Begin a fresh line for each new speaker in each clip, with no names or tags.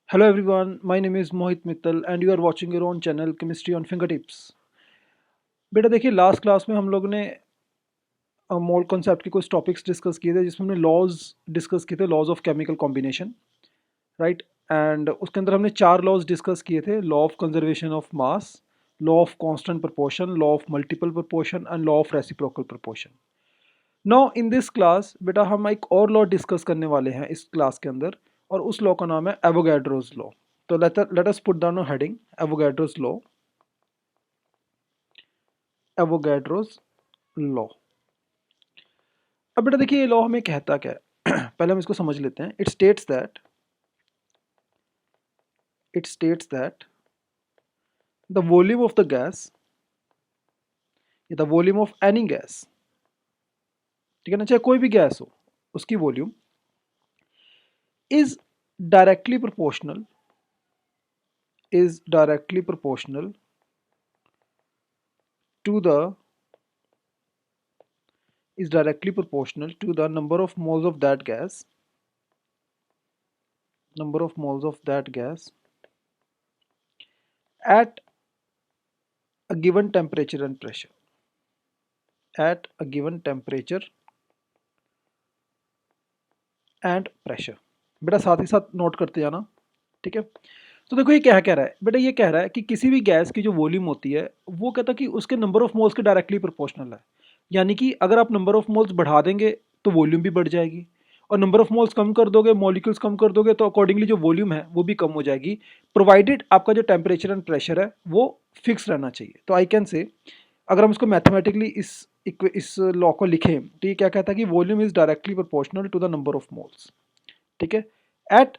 Hello everyone, my name is Mohit Mittal and you are watching your own channel Chemistry on Fingertips। बेटा देखिए last class में हम लोग ने mole concept के कुछ टॉपिक्स डिस्कस किए थे जिसमें हमने लॉज डिस्कस किए थे, laws of chemical combination, right. And उसके अंदर हमने चार लॉज डिस्कस किए थे: law of conservation of mass, law of constant proportion, law of multiple proportion and law of reciprocal proportion. Now in this class बेटा हम एक और लॉ डिस्कस करने वाले हैं इस क्लास के अंदर, और उस लॉ का नाम है एवोगैड्रोस लॉ। तो लेट अस पुट डाउन अ heading Avogadro's law. Avogadro's law. अब बेटा देखिए ये लॉ हमें कहता क्या है पहले हम इसको समझ लेते हैं। It states that the volume of the gas, the volume of any gas, ठीक है ना, चाहे कोई भी गैस हो, उसकी volume is directly proportional is directly proportional to the is directly proportional to the number of moles of that gas, at a given temperature and pressure, at a given temperature and pressure। बेटा साथ ही साथ note करते जाना, ठीक है। तो देखो ये क्या कह रहा है बेटा, ये कह रहा है कि किसी भी गैस की जो वॉल्यूम होती है वो कहता है कि उसके नंबर ऑफ मोल्स के डायरेक्टली प्रोपोर्शनल है। यानी कि अगर आप नंबर ऑफ मोल्स बढ़ा देंगे तो वॉल्यूम भी बढ़ जाएगी, और नंबर ऑफ मोल्स कम कर दोगे, मॉलिक्यूल्स कम कर दोगे, तो अकॉर्डिंगली जो वॉल्यूम है वो भी कम हो जाएगी, प्रोवाइडेड आपका जो टेम्परेचर एंड प्रेशर है वो फिक्स रहना चाहिए। तो आई कैन से, अगर हम इसको मैथमेटिकली इस लॉ को लिखें तो ये क्या कहता है कि volume is directly proportional to the number of moles, ठीक है, at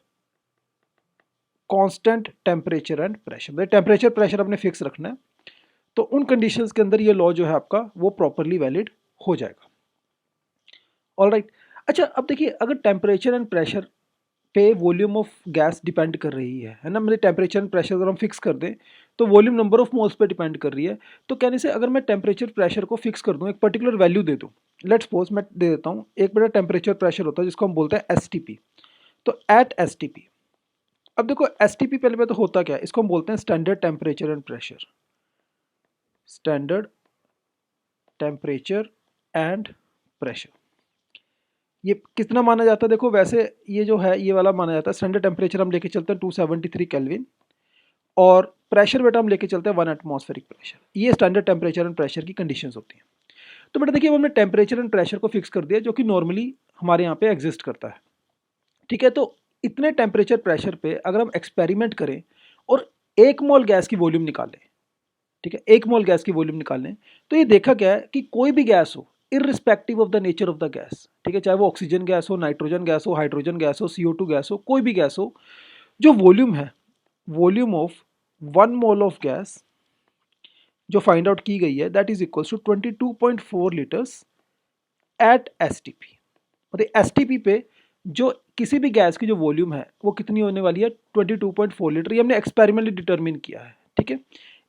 constant temperature and pressure. मतलब टेम्परेचर प्रेशर आपने फिक्स रखना है, तो उन कंडीशंस के अंदर ये लॉ जो है आपका वो प्रॉपरली वैलिड हो जाएगा। All right. अच्छा अब देखिए, अगर टेम्परेचर एंड प्रेशर पे वॉल्यूम ऑफ गैस डिपेंड कर रही है ना, मतलब टेम्परेचर एंड प्रेशर अगर हम फिक्स कर दें तो वॉल्यूम नंबर ऑफ मोल्स पे डिपेंड कर रही है। तो कहने से अगर मैं टेम्परेचर प्रेशर को फिक्स कर दूं, एक पर्टिकुलर वैल्यू दे दूं, लेट्स सपोज मैं दे देता हूं एक बड़ा टेम्परेचर प्रेशर होता है जिसको हम बोलते हैं एसटीपी। तो एट एसटीपी, अब देखो एसटीपी पहले में तो होता क्या है, इसको हम बोलते हैं standard temperature and pressure, standard temperature and pressure. ये कितना माना जाता है, देखो वैसे ये जो है ये वाला माना जाता है, स्टैंडर्ड टेम्परेचर हम लेके चलते हैं 273 केल्विन, और प्रेशर बेटा हम लेके चलते हैं 1 एटमॉस्फेरिक प्रेशर। ये स्टैंडर्ड टेम्परेचर एंड प्रेशर की कंडीशंस होती हैं। तो बेटा देखिए, अब हमने टेम्परेचर एंड प्रेशर को फिक्स कर दिया जो कि नॉर्मली हमारे यहाँ पे एग्जिस्ट करता है, ठीक है। तो इतने टेम्परेचर प्रेशर पे अगर हम एक्सपेरिमेंट करें और 1 मोल गैस की वॉल्यूम निकालें, ठीक है, 1 मोल गैस की वॉल्यूम निकालें, तो ये देखा गया है कि कोई भी गैस हो, irrespective of the nature of the gas, ठीक है, चाहे वो ऑक्सीजन गैस हो, नाइट्रोजन गैस हो, हाइड्रोजन गैस हो, CO2 गैस हो, कोई भी गैस हो, जो वॉल्यूम है, volume of 1 mole of gas जो फाइंड आउट की गई है that is equals to 22.4 litres at STP. मतलब एसटीपी पे जो किसी भी गैस की जो वॉल्यूम है वो कितनी होने वाली है, 22.4 लीटर। ये हमने एक्सपेरिमेंटली डिटरमिन किया है, ठीक है।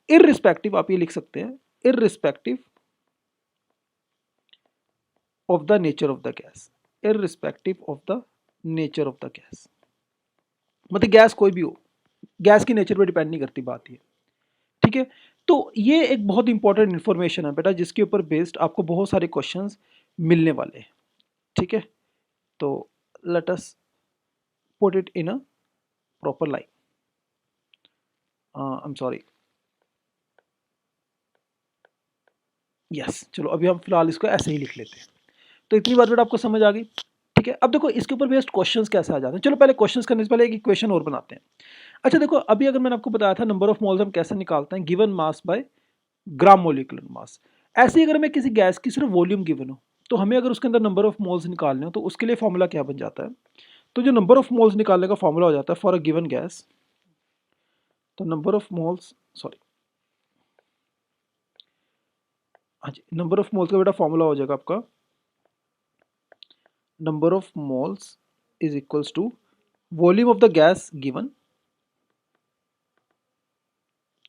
इररिस्पेक्टिव आप ये लिख सकते हैं, irrespective of the nature of the gas, irrespective of the nature of the gas. मतलब गैस कोई भी हो, गैस की नेचर पर डिपेंड नहीं करती बात ये, ठीक है। तो ये एक बहुत इंपॉर्टेंट इन्फॉर्मेशन है बेटा, जिसके ऊपर बेस्ड आपको बहुत सारे क्वेश्चंस मिलने वाले हैं, ठीक है। तो let us put it in a proper line. I am sorry, yes, चलो अभी हम फिलहाल इसको ऐसे ही लिख लेते हैं। तो इतनी बात बेटा आपको समझ आ गई, ठीक है। अब देखो इसके ऊपर बेस्ड क्वेश्चंस कैसे आ जाते हैं। चलो पहले क्वेश्चंस करने से पहले एक इक्वेशन और बनाते हैं। अच्छा देखो, अभी अगर मैंने आपको बताया था नंबर ऑफ मोल्स हम कैसे निकालते हैं, given mass by gram molecular mass. ऐसे ही अगर हमें किसी गैस की सिर्फ वॉल्यूम गिवन हो, तो हमें अगर उसके अंदर नंबर ऑफ मोल्स निकालने हो तो उसके लिए फॉर्मूला क्या बन जाता है। तो जो नंबर ऑफ मोल्स निकालने का फॉर्मूला हो जाता है फॉर अ गिवन गैस, तो नंबर ऑफ मोल्स, सॉरी, हाँ जी, नंबर ऑफ मोल्स का बेटा फॉर्मूला हो जाएगा आपका, number of moles is equals to volume of the gas given,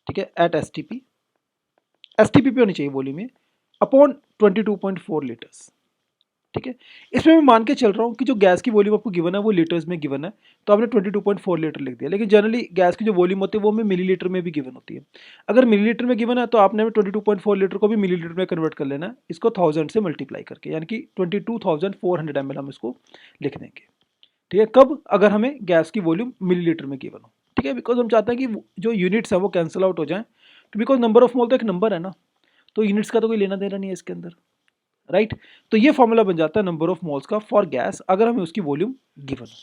ठीक है, एट एसटीपी, एसटीपी पे होनी चाहिए वॉल्यूम में, अपॉन 22.4 लीटर्स, ठीक है। इसमें मैं मान के चल रहा हूँ कि जो गैस की वॉल्यूम आपको गिवन है वो लीटर्स में गिवन है, तो आपने 22.4 लीटर लिख दिया, लेकिन जनरली गैस की जो वॉल्यूम होती है वो हमें मिलीलीटर में भी गिवन होती है। अगर मिलीलीटर में गिवन है तो आपने 22.4 लीटर को भी मिलीलीटर में कन्वर्ट कर लेना है, इसको 1000 से मल्टीप्लाई करके, यानी कि 22,400 ml हम इसको लिख देंगे। ठीक है, कब? अगर हमें गैस की वॉल्यूम मिलीलीटर में गिवन हो। ठीक है, बिकॉज हम चाहते हैं कि जो यूनिट्स है वो कैंसिल आउट हो जाए, तो बिकॉज नंबर ऑफ मोल तो एक नंबर है ना, तो यूनिट्स का तो कोई लेना देना नहीं है इसके अंदर, राइट। तो ये फॉर्मूला बन जाता है नंबर ऑफ मोल्स का फॉर गैस अगर हमें उसकी वॉल्यूम गिवन हो।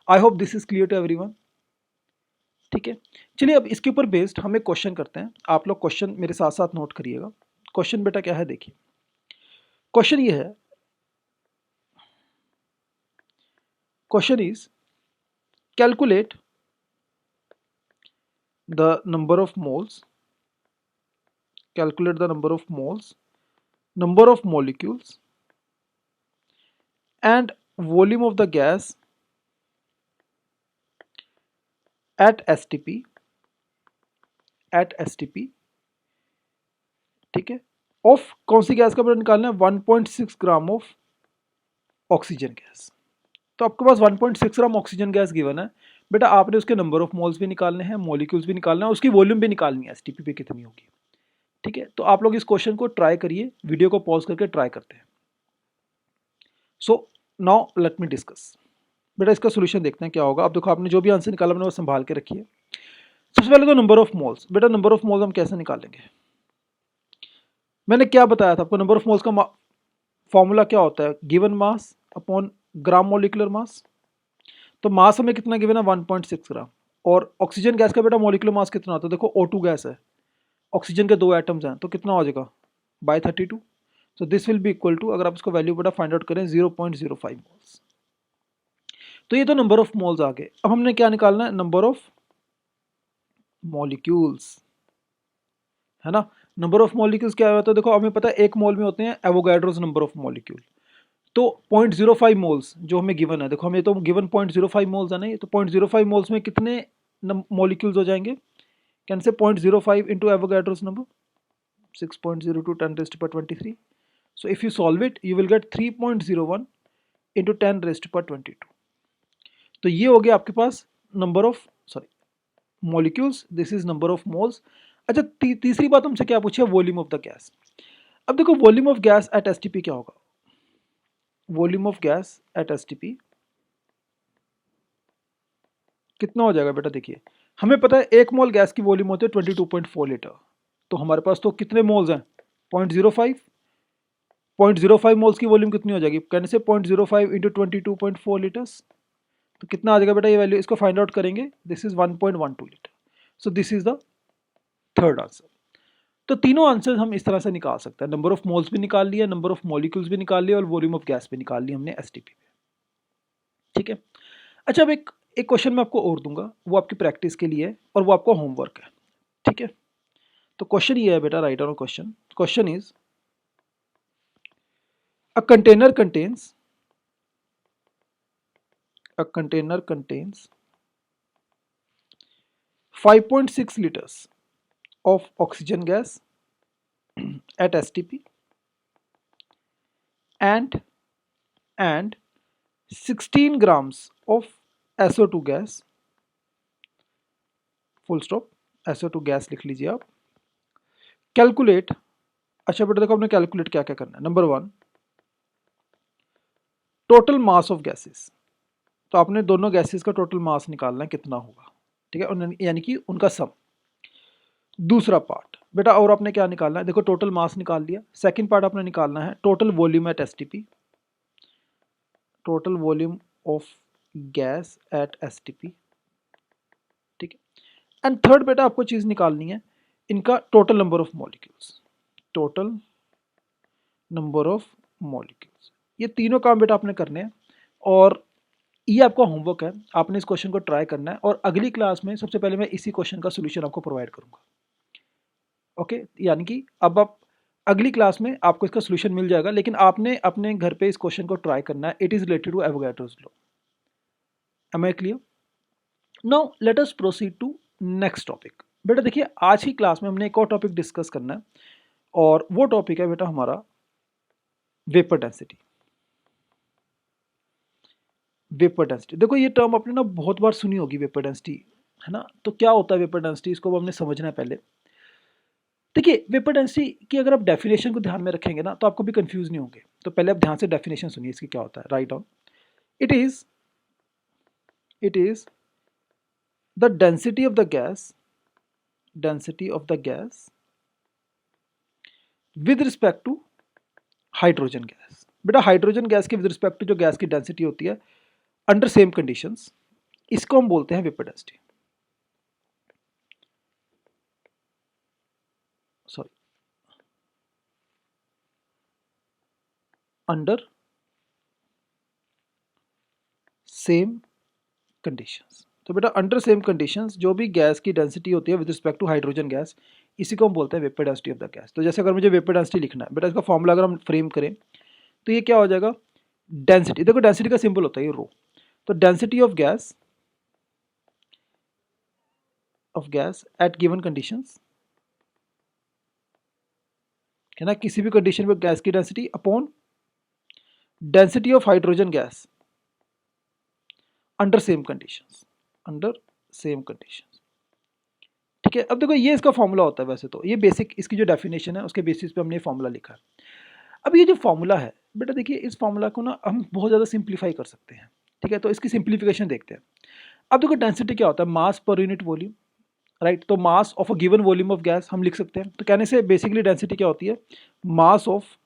I hope this is clear to everyone. ठीक है, चलिए अब इसके ऊपर बेस्ड हम एक क्वेश्चन करते हैं, आप लोग क्वेश्चन मेरे साथ साथ नोट करिएगा। क्वेश्चन बेटा क्या है, देखिए क्वेश्चन ये है, question is calculate the number of moles, calculate the number of moles, number of molecules and volume of the gas at STP, ठीक है, ऑफ कौन सी गैस का बेटा निकालना है, 1.6 ग्राम ऑफ ऑक्सीजन गैस। तो आपके पास 1.6 ग्राम ऑक्सीजन गैस गिवन है बेटा, आपने उसके नंबर ऑफ मोल्स भी निकालने हैं, मॉलिक्यूल्स भी निकालना है, उसकी वॉल्यूम भी निकालनी है एसटीपी पे कितनी होगी। ठीक है, तो आप लोग इस क्वेश्चन को ट्राई करिए, वीडियो को पॉज करके ट्राई करते हैं। So now let me discuss. बेटा इसका सोल्यूशन देखते हैं क्या होगा। अब देखो आपने जो भी आंसर निकाला मैंने वो संभाल के रखिए। सबसे पहले तो नंबर ऑफ मोल्स, बेटा नंबर ऑफ मोल्स हम कैसे निकालेंगे, मैंने क्या बताया था आपको, नंबर ऑफ मोल्स का फॉर्मूला क्या होता है, given mass upon gram molecular mass. तो मास हमें कितना गिवन है, 1.6 ग्राम। और ऑक्सीजन गैस का बेटा मोलिकुलर मास कितना होता है, देखो O2 गैस है, ऑक्सीजन के 2 एटम्स हैं, तो कितना हो जाएगा by 32। So this will be equal to, अगर आप इसको वैल्यू बेटा फाइंड आउट करें 0.05 मोल्स। तो ये तो नंबर ऑफ मोल्स आ गए। अब हमने क्या निकालना है, नंबर ऑफ मॉलिक्यूल्स, है ना। नंबर ऑफ मॉलिक्यूल्स क्या होता है, देखो हमें पता है एक मोल में होते हैं एवोगैड्रोस नंबर ऑफ मॉलिक्यूल। तो 0.05 मोल्स जो हमें गिवन है, देखो हमें तो गिवन 0.05 मोल्स है ना, ये तो 0.05 मोल्स में कितने मॉलिक्यूल्स हो जाएंगे, can say 0.05 into Avogadro's number 6.02 10 raised to power 23. So if you solve it you will get 3.01 into 10 raised to power 22. तो ये हो गया आपके पास number of molecules, this is number of moles. अच्छा तीसरी बात हमसे क्या पूछा, वॉल्यूम ऑफ द गैस। अब देखो volume of gas at STP क्या होगा, volume of gas at STP कितना हो जाएगा बेटा, देखिए हमें पता है एक मोल गैस की वॉल्यूम होती है 22.4 लीटर, तो हमारे पास तो कितने मोल्स हैं 0.05, 0.05 मोल्स की वॉल्यूम कितनी हो जाएगी, कहने से 0.05 इंटू 22.4 लीटर्स, तो कितना आ जाएगा बेटा ये वैल्यू, इसको फाइंड आउट करेंगे, this is 1.12 litre. So this is the third answer. तो तीनों आंसर हम इस तरह से निकाल सकते हैं, नंबर ऑफ मोल्स भी निकाल लिया, नंबर ऑफ मॉलिक्यूल्स भी निकाल लिया और वॉल्यूम ऑफ गैस भी निकाल ली हमने एसटीपी पे। ठीक है, अच्छा अब एक क्वेश्चन मैं आपको और दूंगा, वो आपकी प्रैक्टिस के लिए है और वो आपका होमवर्क है। ठीक है, तो क्वेश्चन ये है बेटा, write down question. Question is a container contains 5.6 liters of oxygen gas at STP and 16 grams of SO2 gas, full stop, SO2 gas लिख लीजिए आप। कैलकुलेट, अच्छा बेटा देखो आपने कैलकुलेट क्या क्या करना है। Number 1 total mass of gases, तो आपने दोनों गैसेस का टोटल मास निकालना है कितना होगा। ठीक है, यानी कि उनका सम। दूसरा पार्ट बेटा और आपने क्या निकालना है, देखो टोटल मास निकाल लिया। सेकंड पार्ट आपने निकालना है total volume at STP, total volume of gas at STP. ठीक है, एंड थर्ड बेटा आपको चीज़ निकालनी है इनका total number of molecules, total number of molecules. ये तीनों काम बेटा आपने करने हैं और ये आपका होमवर्क है, आपने इस क्वेश्चन को ट्राई करना है और अगली क्लास में सबसे पहले मैं इसी क्वेश्चन का सोल्यूशन आपको प्रोवाइड करूंगा। ओके, यानी कि अब आप अगली क्लास में आपको इसका सोल्यूशन मिल जाएगा, लेकिन आपने अपने घर पे इस क्वेश्चन को ट्राई करना है। It is related to Avogadro's law. Am I clear? Now let us proceed to next topic. बेटा देखिए आज की क्लास में हमने एक और टॉपिक डिस्कस करना है और वो टॉपिक है बेटा हमारा वेपर डेंसिटी। वेपर डेंसिटी, देखो ये टर्म आपने ना बहुत बार सुनी होगी, वेपर डेंसिटी, है ना। तो क्या होता है वेपर डेंसिटी, इसको हमने समझना है पहले। देखिए वेपर डेंसिटी की अगर आप डेफिनेशन को ध्यान में रखेंगे ना तो आपको भी कंफ्यूज नहीं होंगे। तो पहले आप ध्यान से डेफिनेशन सुनिए इसकी क्या होता है। Write down, it is the density of the gas, density of the gas with respect to hydrogen gas. बेटा हाइड्रोजन गैस के विद रिस्पेक्ट टू जो गैस की डेंसिटी होती है अंडर सेम कंडीशंस, इसको हम बोलते हैं vapour density. Sorry, under same conditions. तो बेटा अंडर सेम कंडीशंस जो भी गैस की डेंसिटी होती है with respect to hydrogen gas, इसी को हम बोलते हैं vapour density of the gas. तो जैसे अगर मुझे वेपर डेंसिटी लिखना है बेटा, इसका फॉर्मूला अगर हम फ्रेम करें तो ये क्या हो जाएगा, डेंसिटी, देखो डेंसिटी का सिंबल होता है ये रो। तो density of gas at given conditions, है ना, किसी भी कंडीशन में गैस की density upon density of hydrogen gas under same conditions, under same conditions. ठीक है, अब देखो ये इसका फॉर्मूला होता है। वैसे तो ये बेसिक इसकी जो डेफिनेशन है उसके बेसिस पे हमने ये फॉर्मूला लिखा है। अब ये जो फॉर्मूला है बेटा, देखिए इस फॉर्मूला को ना हम बहुत ज़्यादा सिंप्लीफाई कर सकते हैं। ठीक है, तो इसकी सिंप्लीफिकेशन देखते हैं। अब देखो डेंसिटी क्या होता है, मास पर यूनिट वॉल्यूम, राइट। तो mass of a given volume of gas हम लिख सकते हैं। तो कहने से बेसिकली डेंसिटी क्या होती है, mass of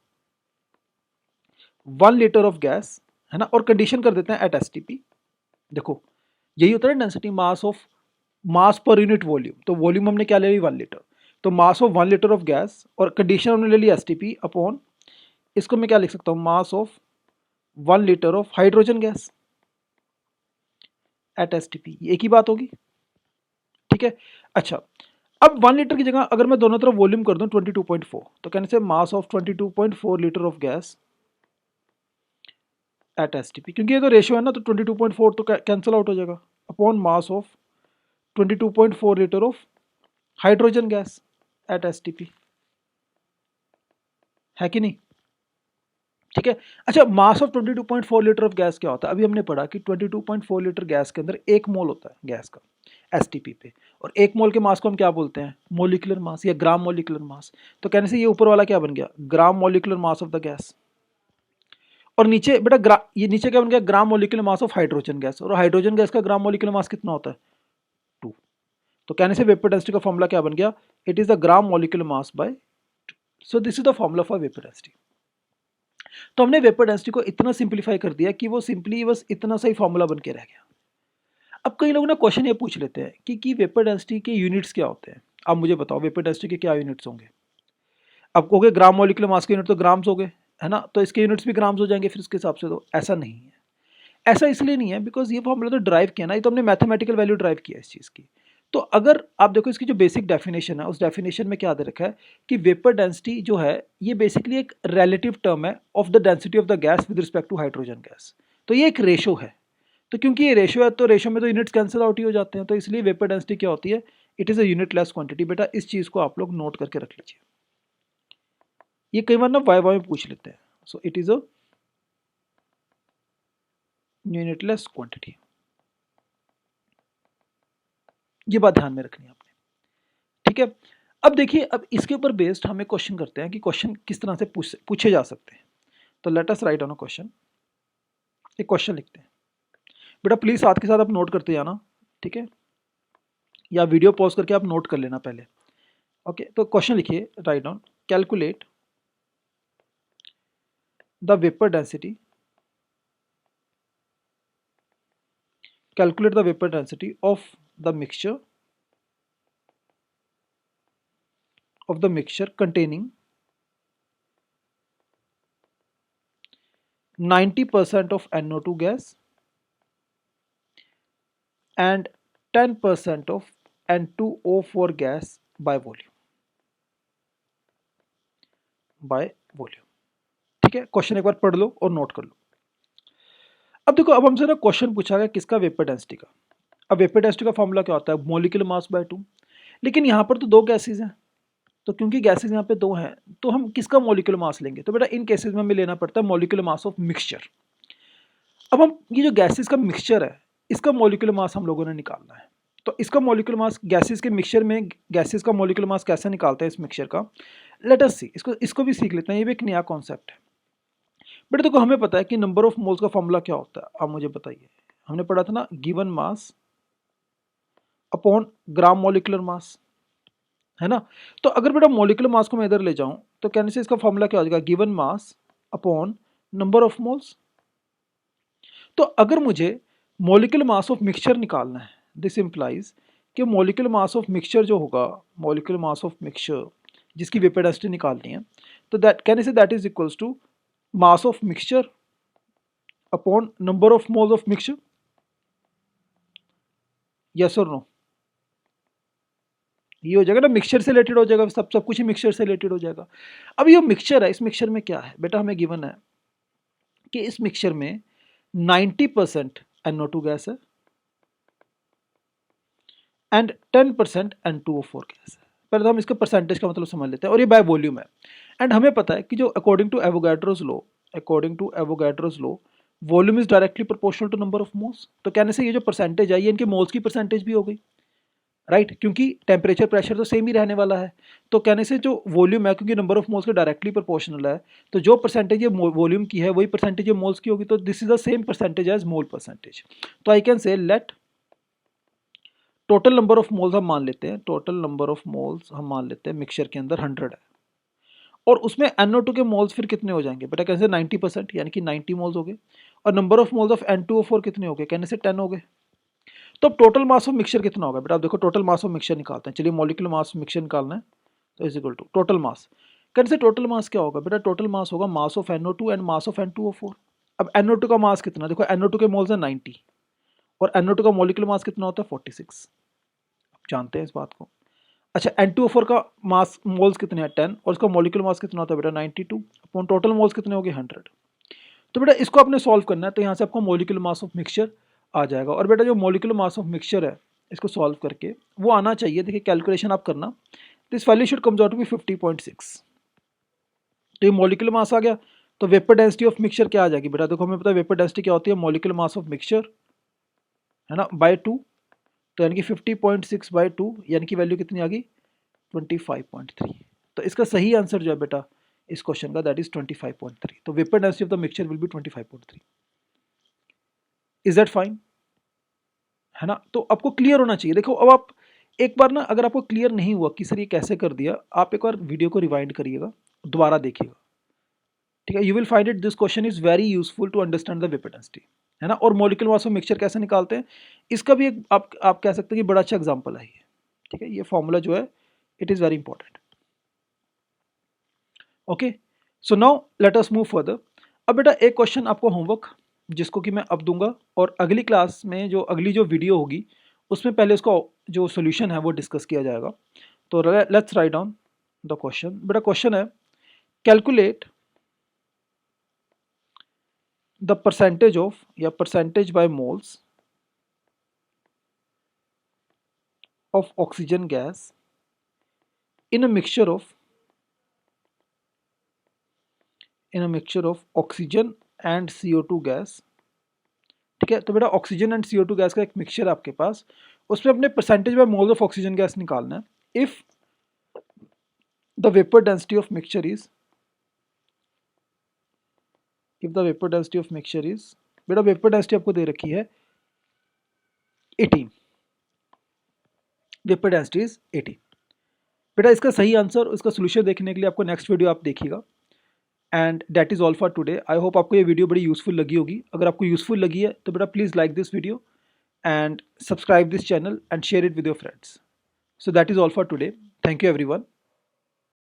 1 litre of gas, है ना, और कंडीशन कर देते हैं एट एसटीपी। देखो यही होता है density, mass of, mass per unit volume. तो वॉल्यूम हमने क्या ले ली, 1 लीटर। तो mass of 1 litre of gas और कंडीशन हमने ले ली एसटीपी अपॉन, इसको मैं क्या लिख सकता हूँ, mass of 1 litre of hydrogen gas at STP. एक ही बात होगी। ठीक है, अच्छा अब 1 लीटर की जगह अगर मैं दोनों तरफ वॉल्यूम कर दूं 22.4, तो कहने से mass of 22.4 litre of gas at STP, क्योंकि ये तो रेशियो है ना, तो 22.4 तो कैंसिल आउट हो जाएगा, upon mass of 22.4 litre of hydrogen gas at STP, है कि नहीं। ठीक है, अच्छा mass of 22.4 litre of gas क्या होता है, अभी हमने पढ़ा कि 22.4 लीटर गैस के अंदर 1 मोल होता है गैस का एसटीपी पे, और 1 मोल के मास को हम क्या बोलते हैं, मोलिकुलर मास या ग्राम मोलिकुलर मास। तो कहने से ये ऊपर वाला क्या बन गया, gram molecular mass of the gas, और नीचे बेटा ये नीचे क्या बन गया, gram molecular mass of hydrogen gas. और हाइड्रोजन गैस का ग्राम मोलिकुलर मास कितना होता है, 2। तो कहने से वेपर डेंसिटी का फॉर्मूला क्या बन गया, it is the gram molecular mass by 2। So this is the formula for vapour density. तो हमने वेपर डेंसिटी को इतना सिंप्लीफाई कर दिया कि वो सिंपली बस इतना सा ही फॉर्मूला बन के रह गया। अब कई लोग ना क्वेश्चन ये पूछ लेते हैं कि वेपर डेंसिटी के यूनिट्स क्या होते हैं। अब मुझे बताओ वेपर डेंसिटी के क्या यूनिट्स होंगे। अब कहोगे ग्राम मोलिकुलर मास के यूनिट तो ग्राम्स हो गए, है ना, तो इसके यूनिट्स भी ग्राम्स हो जाएंगे फिर इसके हिसाब से। तो ऐसा नहीं है, ऐसा इसलिए नहीं है बिकॉज ये फॉर्मूला तो ड्राइव किया ना, ये तो हमने मैथमेटिकल वैल्यू ड्राइव किया इस चीज़ की। तो अगर आप देखो इसकी जो बेसिक डेफिनेशन है, उस डेफिनेशन में क्या दे रखा है कि वेपर डेंसिटी जो है ये बेसिकली एक रिलेटिव टर्म है of the density of the gas with respect to hydrogen gas. तो ये एक रेशो है। तो क्योंकि ये रेशो है तो रेशो में तो यूनिट्स कैंसिल आउट ही हो जाते हैं, तो इसलिए वेपर डेंसिटी क्या होती है, it is a unitless quantity. बेटा इस चीज़ को आप लोग नोट करके रख लीजिए, ये कई बार ना वाई में पूछ लेते हैं। So it is a unitless quantity, ये बात ध्यान में रखनी है आपने। ठीक है, अब देखिए अब इसके ऊपर बेस्ड हम एक क्वेश्चन करते हैं कि क्वेश्चन किस तरह से पूछे जा सकते हैं। तो let us right on a question, एक क्वेश्चन लिखते हैं। बेटा प्लीज़ साथ के साथ आप नोट करते जाना, ठीक है, या वीडियो पॉज करके आप नोट कर लेना पहले। ओके, तो क्वेश्चन लिखिए, write down, calculate the vapour density, calculate the vapor density of the mixture containing 90% of NO2 gas and 10% of N2O4 gas by volume, ठीक है, क्वेश्चन एक बार पढ़ लो और नोट कर लो। अब देखो अब हमसे ना क्वेश्चन पूछा गया किसका, वेपर डेंसिटी का। अब वेपर डेंसिटी का फॉर्मूला क्या होता है, मोलिकुलर मास बाय 2। लेकिन यहाँ पर तो 2 गैसेज हैं, तो क्योंकि गैसेज यहाँ पे दो हैं तो हम किसका मॉलिक्यूलर मास लेंगे, तो बेटा इन केसेस में हमें लेना पड़ता है मॉलिक्यूलर मास ऑफ मिक्सचर। अब हम ये जो गैसेज का मिक्सचर है इसका मॉलिक्यूलर मास हम लोगों ने निकालना है। तो इसका मॉलिक्यूलर मास गैसेज के मिक्सचर में गैसेज का मॉलिक्यूलर मास कैसे निकालते हैं इस मिक्सचर का, लेट अस सी। इसको भी सीख लेते हैं, ये भी एक नया कॉन्सेप्ट है। बेटा देखो हमें पता है कि नंबर ऑफ मोल्स का फॉर्मूला क्या होता है, आप मुझे बताइए। हमने पढ़ा था ना, given mass upon gram molecular mass, है ना। तो अगर बेटा मॉलिक्यूलर मास को मैं इधर ले जाऊं तो कहने से इसका फॉर्मूला क्या हो जाएगा, given mass upon number of moles. तो अगर मुझे मॉलिक्यूलर मास ऑफ मिक्सचर निकालना है, दिस इंप्लाइज कि मॉलिक्यूलर मास ऑफ मिक्सचर जो होगा, मॉलिक्यूलर मास ऑफ मिक्सचर जिसकी वेपर डेंसिटी निकालनी है, तो दैट कहने से that is equals to mass of mixture upon number of moles of mixture. Yes और नो, ये हो जाएगा ना, मिक्सचर से रिलेटेड हो जाएगा, सब कुछ ही मिक्सचर से रिलेटेड हो जाएगा। अब ये मिक्सचर है, इस मिक्सचर में क्या है बेटा, हमें गिवन है कि इस मिक्सचर में 90% NO2 गैस है एंड 10% N2O4 गैस है। पहले तो हम इसके परसेंटेज का मतलब समझ लेते हैं, और ये बाय वॉल्यूम है। एंड हमें पता है कि जो according to Avogadro's law volume is directly proportional to number of moles. तो कहने से ये जो परसेंटेज है ये इनके मोल्स की परसेंटेज भी हो गई, राइट क्योंकि टेम्परेचर प्रेशर तो सेम ही रहने वाला है। तो कहने से जो वॉल्यूम है, क्योंकि नंबर ऑफ मोल्स के डायरेक्टली प्रोपोर्शनल है, तो जो परसेंटेज ये वॉल्यूम की है वही परसेंटेज ये मोल्स की होगी। तो this is the same percentage as mole percentage. तो I can say let total number of moles हम मान लेते हैं, टोटल नंबर ऑफ मोल्स हम मान लेते हैं मिक्सचर के अंदर 100 है, और उसमें NO2 के मोल्स फिर कितने हो जाएंगे बेटा, कहने से 90%, यानी कि 90 मोल्स हो गए। और number of moles of N2O4 कितने हो गए, कहने से 10 हो गए। तो अब टोटल मास ऑफ मिक्सचर कितना होगा बेटा, आप देखो टोटल मास ऑफ मिक्सचर निकालते हैं। चलिए मॉलिक्यूलर मास ऑफ मिक्सचर निकालना है, तो is equal to total mass. कहने से टोटल मास क्या होगा बेटा, टोटल मास होगा mass of NO2 and mass of N2O4। अब NO2 का मास कितना, देखो NO2 के मोल्स है 90 और NO2 का मॉलिक्यूलर मास कितना होता है 46, आप जानते हैं इस बात को। अच्छा N2O4 का मास मोल्स कितने हैं 10 और इसका मॉलिक्यूलर मास कितना होता है बेटा 92 अपॉन टोटल मोल्स कितने हो गए 100। तो बेटा इसको आपने सॉल्व करना है, तो यहाँ से आपको मॉलिक्यूलर मास ऑफ मिक्सचर आ जाएगा। और बेटा जो मॉलिक्यूलर मास ऑफ मिक्सचर है इसको सॉल्व करके वो आना चाहिए, देखिए कैलकुलेशन आप करना, this value should comes out to be 50.6। तो ये मॉलिक्यूलर मास आ गया। तो वेपर डेंसिटी ऑफ मिक्सचर क्या आ जाएगी बेटा, देखो हमें पता है वेपर डेंसिटी क्या होती है, मॉलिक्यूलर मास ऑफ मिक्सचर है ना बाय 2, तो यानी कि 50.6 बाय 2 यानी कि वैल्यू कितनी आ गई 25.3। तो इसका सही आंसर जो है बेटा इस क्वेश्चन का दैट इज 25.3। तो vapour density of the mixture will be 25.3। Is that fine, है ना। तो आपको क्लियर होना चाहिए। देखो अब आप एक बार ना, अगर आपको क्लियर नहीं हुआ कि सर ये कैसे कर दिया, आप एक बार वीडियो को रिवाइंड करिएगा, दोबारा देखिएगा, ठीक है। You will find it this question is very useful to understand the vapour density, है ना। और मॉलिक्यूलर मास ऑफ मिक्सचर कैसे निकालते हैं इसका भी एक आप कह सकते हैं कि बड़ा अच्छा एग्जाम्पल है ये, ठीक है। ये फॉर्मूला जो है it is very important. Okay, so now let us move further. अब बेटा एक क्वेश्चन आपको होमवर्क जिसको कि मैं अब दूंगा, और अगली क्लास में जो अगली जो वीडियो होगी उसमें पहले उसका जो सोल्यूशन है वो डिस्कस किया जाएगा। तो let's write down the question. बेटा क्वेश्चन है कैलकुलेट द परसेंटेज ऑफ या percentage by moles of oxygen gas in a mixture of oxygen and CO2 gas, ठीक है। तो बेटा ऑक्सीजन एंड CO2 गैस का एक मिक्सचर है आपके पास, उसमें अपने percentage by moles of oxygen gas निकालना है। If the vapour density of mixture is बेटा वेपर डेंसिटी आपको दे रखी है 18, वेपर डेंसिटी इज 18। बेटा इसका सही आंसर, इसका सोल्यूशन देखने के लिए आपको नेक्स्ट वीडियो आप देखिएगा। And that is all for today. I hope आपको ये वीडियो बड़ी यूज़फुल लगी होगी। अगर आपको यूज़फुल लगी है तो बेटा please like this video and subscribe this channel and share it with your friends. So that is all for today. Thank you everyone.